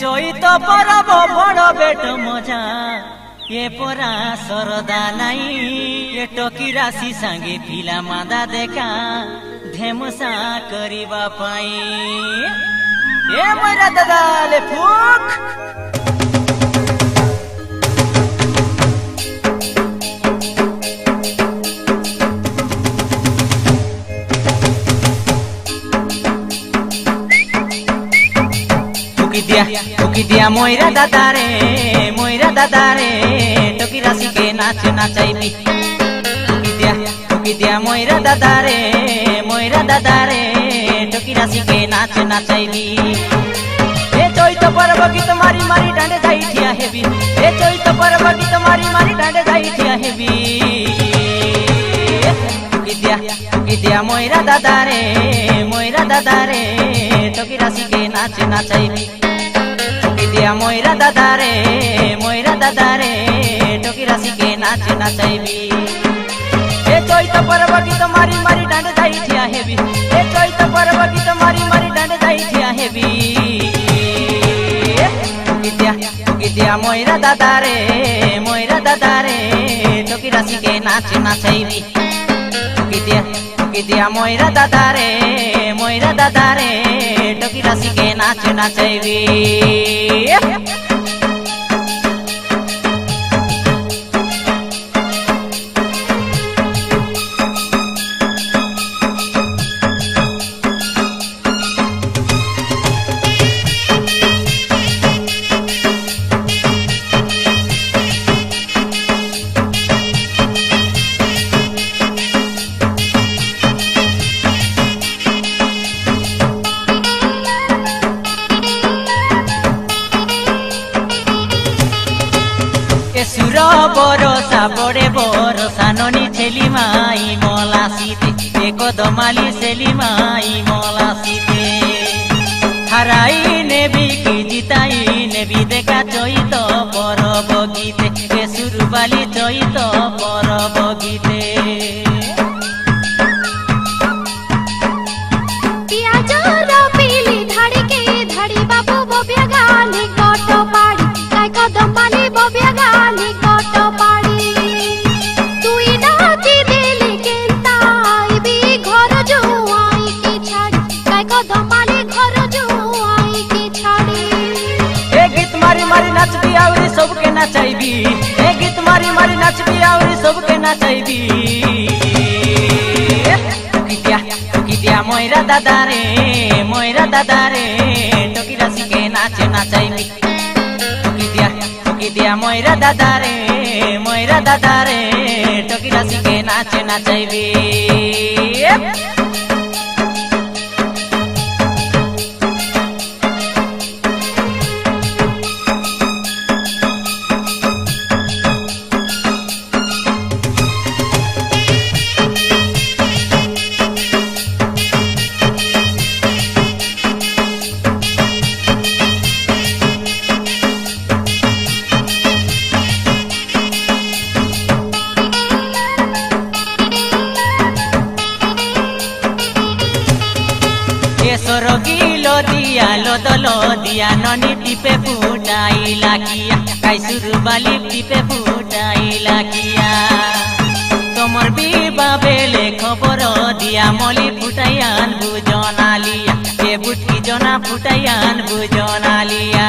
চৈত পরব বড় বেট মজা এ পরা সরদা নাই এ টকি রাশি সাঙ্গে পিলা মাদা দেখা ধেমসা করিবা পাই এ ময়রা দাদা লে ফুক টকি দিয়া ময়রা দাদা রে টকি রাশি কে নাচ নাচাইবি টকি দিয়া ময়রা দাদা রে টকি রাশি কে নাচ নাচাইবি এ চৈত পর্ব গীত মারি মারি ডাঁডে যাই ঠিয়া হেবি এ চৈত পর্ব গীত মারি মারি ডাঁডে যাই ঠিয়া হেবি টকি দিয়া ময়রা দাদা রে টকি রাশি কে নাচ নাচাইবি দিয়া ময়রা দাদা রে টকি রাশি কে নাচ নাচাইবি এ চৈত পর্ব গীত মারি মারি ডাঁডে যাই ঠিয়া হেবি এ চৈত পর্ব গীত মারি মারি ডাঁডে যাই ঠিয়া হেবি টকি দিয়া ময়রা দাদা রে টকি রাশি কে নাচ নাচাইবি টকি দিয়া ময়রা দাদা রে টকি রাশি কে নাচ নাচাইবি সুর বরসা বড়ে বরসা ননি ছেলি মাই মলাসিতে এ কদমালি ছেলি মাই মলাসিতে হারাই নেবি কি জিতাই নেবি দেখা চৈত পরব গীতে এ সুরবালি চৈত পরব গীতে सबके नचाइबी ए गीत मारी मारी नाचबी आउरी सबके नचाइबी टकी दिया मयरा दादा रे टकी राशि के नाच नाचाइबी टकी दिया मयरा दादा रे टकी राशि के नाच नाचाइबी सरगिलो दिया ननी टिपे फुटाइला किया काइसुर बाली टिपे फुटाइला किया तमर बीबा बेले खबर दिया मली फुटाइयान बुजना लिया ए बुटकी जना फुटाइयान बुजना लिया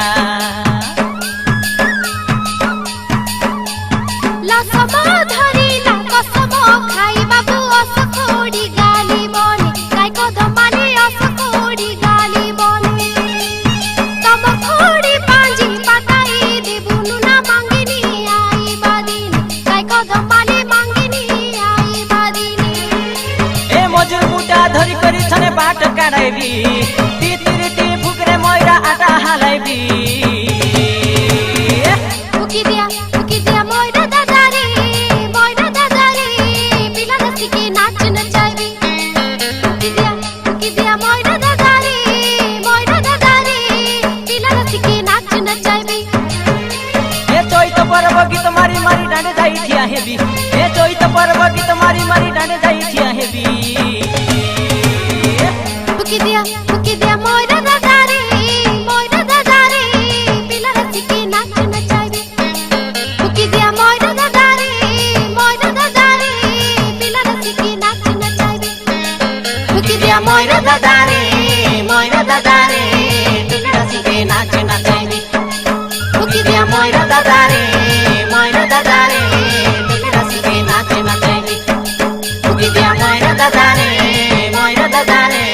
लसमा धरिला कसम खाइ बाबु असखोडी गाली बने काय कदमाले असखोडी गाली बने तम खोडी पांजी पताई देबुनु ना मांगिनी आई बादिनी काय कदमाले मांगिनी आई बादिनी ए मजुर मुटा धरी करी छने बाट काढाइबी तितिरिति फुकरे मयरा आटा हालाइबी फुकी दिया मयरा दादा रे पिला रसी के नाच नचाइबी फुकी दिया मयरा दादा रे पिला रसी के नाच नचाइबी ए चैत पर्व गीत मारी मारी डाँडे जाई ठिया हेबी ए चैत पर्व गीत मारी मारी डाँडे जाई ठिया हेबी फुकी दिया मयरा दादा रे ময়রা দাদা রে টুকিরা শিখে নাচ নাচাইবি উকি দিয়া ময়রা দাদা রে টুকিরা শিখে নাচ নাচাইবি উকি দিয়া ময়রা দাদা রে